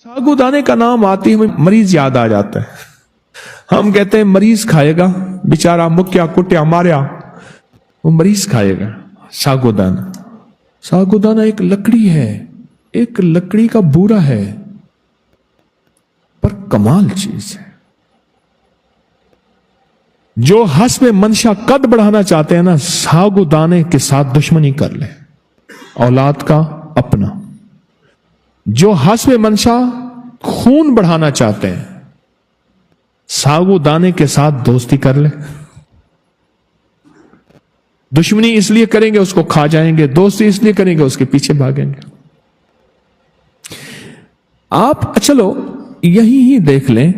साबूदाने का नाम आते ही हमें मरीज याद आ जाता है। हम कहते हैं मरीज खाएगा, बेचारा मुक्या कुट्या मारिया, वो मरीज खाएगा। साबूदाना, साबूदाना एक लकड़ी है, एक लकड़ी का बूरा है, पर कमाल चीज है। जो हस्ब मंशा कद बढ़ाना चाहते हैं ना, साबूदाने के साथ दुश्मनी कर ले, औलाद का अपना। जो हस्ब मंशा खून बढ़ाना चाहते हैं, साबूदाने के साथ दोस्ती कर ले। दुश्मनी इसलिए करेंगे उसको खा जाएंगे, दोस्ती इसलिए करेंगे उसके पीछे भागेंगे। आप चलो यही ही देख लें,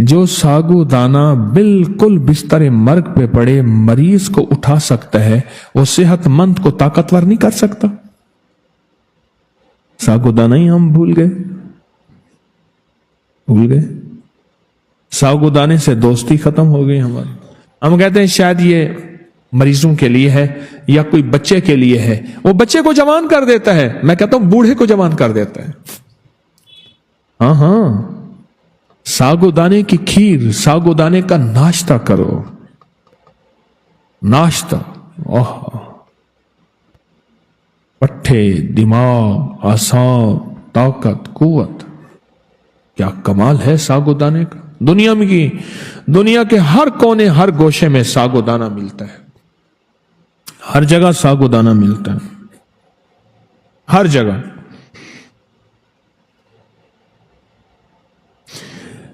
जो साबूदाना बिल्कुल बिस्तर मर्ग पे पड़े मरीज को उठा सकता है, वो सेहतमंद को ताकतवर नहीं कर सकता। साबूदाना ही हम भूल गए। साबूदाने से दोस्ती खत्म हो गई हमारी। हम कहते हैं शायद ये मरीजों के लिए है या कोई बच्चे के लिए है, वो बच्चे को जवान कर देता है, मैं कहता हूं बूढ़े को जवान कर देता है। हाँ, साबूदाने की खीर, साबूदाने का नाश्ता करो, नाश्ता। ओह, पट्टे, दिमाग, आसान, ताकत, कुव्वत, क्या कमाल है साबूदाने का। दुनिया के हर कोने हर गोशे में साबूदाना मिलता है, हर जगह साबूदाना मिलता है, हर जगह।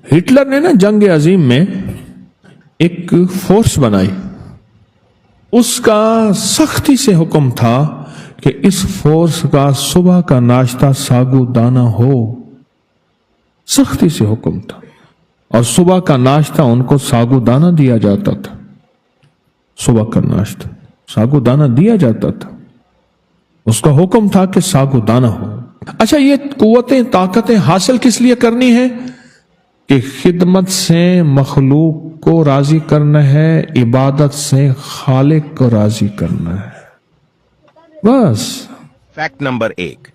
हिटलर ने ना जंग अजीम में एक फोर्स बनाई, उसका सख्ती से हुक्म था कि इस फोर्स का सुबह का नाश्ता साबूदाना हो, सख्ती से हुक्म था। और सुबह का नाश्ता उनको साबूदाना दिया जाता था, सुबह का नाश्ता साबूदाना दिया जाता था, उसका हुक्म था कि साबूदाना हो। अच्छा, ये कुव्वतें ताकतें हासिल किस लिए करनी है? कि खिदमत से मखलूक को राजी करना है, इबादत से खालिक को राजी करना है, बस। फैक्ट नंबर 1,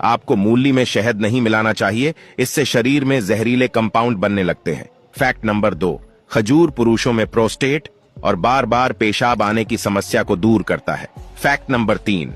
आपको मूली में शहद नहीं मिलाना चाहिए, इससे शरीर में जहरीले कंपाउंड बनने लगते हैं। फैक्ट नंबर 2, खजूर पुरुषों में प्रोस्टेट और बार बार पेशाब आने की समस्या को दूर करता है। फैक्ट नंबर 3,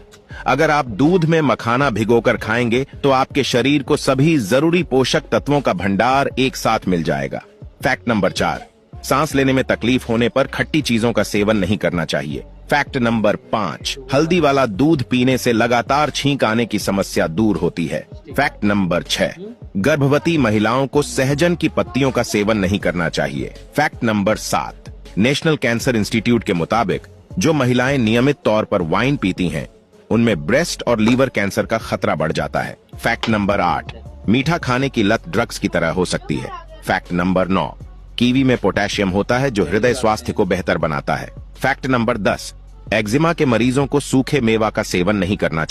अगर आप दूध में मखाना भिगोकर खाएंगे तो आपके शरीर को सभी जरूरी पोषक तत्वों का भंडार एक साथ मिल जाएगा। फैक्ट नंबर 4, सांस लेने में तकलीफ होने पर खट्टी चीजों का सेवन नहीं करना चाहिए। फैक्ट नंबर 5, हल्दी वाला दूध पीने से लगातार छींक आने की समस्या दूर होती है। फैक्ट नंबर 6, गर्भवती महिलाओं को सहजन की पत्तियों का सेवन नहीं करना चाहिए। Fact number 7, national cancer institute के मुताबिक जो महिलाएं नियमित तौर पर वाइन पीती हैं, उनमें ब्रेस्ट और लीवर कैंसर का खतरा बढ़ जाता है। फैक्ट नंबर 8, मीठा खाने की लत ड्रग्स की तरह हो सकती है। फैक्ट नंबर 9, कीवी में पोटेशियम होता है जो हृदय स्वास्थ्य को बेहतर बनाता है। फैक्ट नंबर 10, एक्जिमा के मरीजों को सूखे मेवा का सेवन नहीं करना चाहिए।